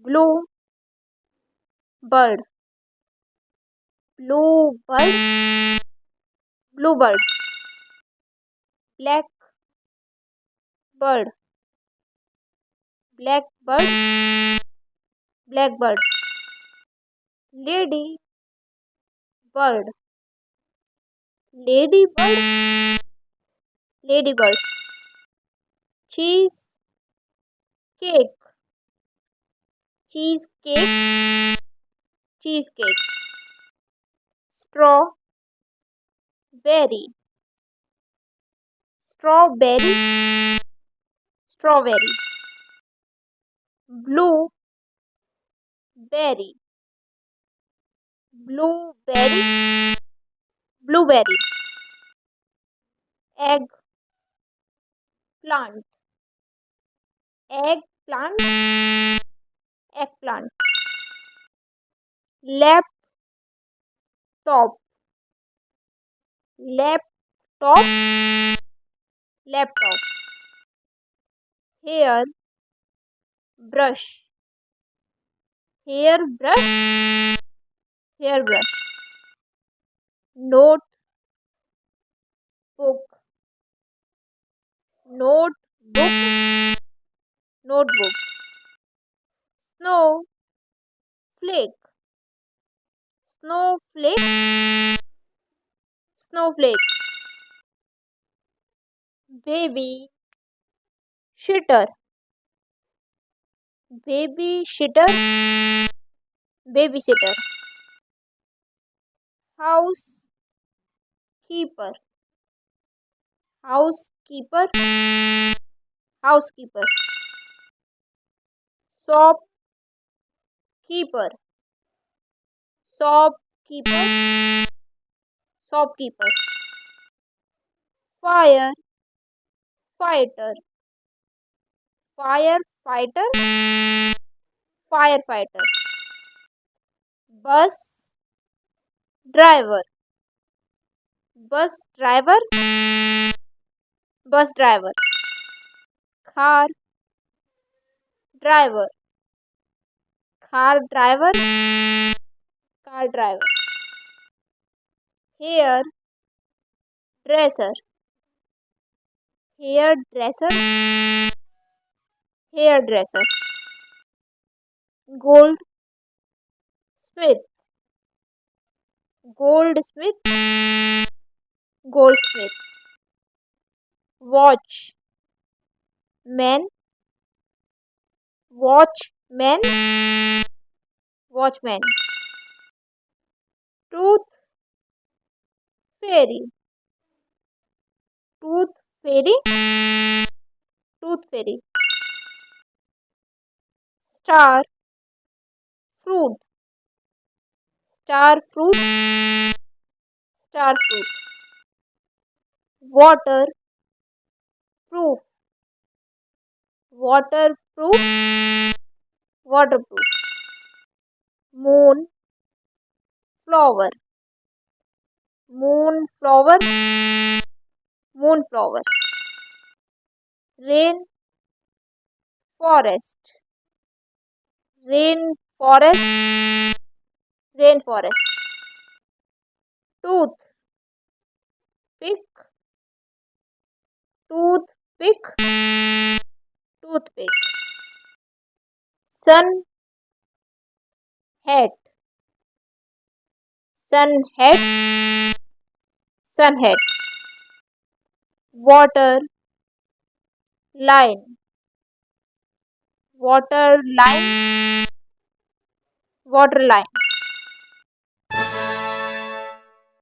blue bird, blue bird, blue bird, black bird, black bird, black bird, lady bird, lady bird, lady bird, cheese cake, cheese cake, cheesecake, strawberry, strawberry, strawberry, blueberry, blueberry, blueberry, eggplant, eggplant, eggplant, laptop, laptop, laptop, hair brush, hair brush, hair brush, notebook, notebook, notebook, snowflake, snowflake, snowflake, baby shitter, baby shitter, babysitter, housekeeper, housekeeper, housekeeper, shopkeeper, shopkeeper, shopkeeper, firefighter, firefighter, firefighter, bus driver, bus driver, bus driver, car driver, car driver, car driver, hair dresser, hair dresser, hair dresser, goldsmith, goldsmith, goldsmith, watchman, watchman, watchman, tooth fairy, tooth fairy, tooth fairy, star fruit, star fruit, star fruit, waterproof, waterproof, waterproof, moonflower, moonflower, moonflower, rainforest, rainforest, rainforest, toothpick, toothpick, toothpick, sun hat, sun hat, sun hat, water line, water line, water line,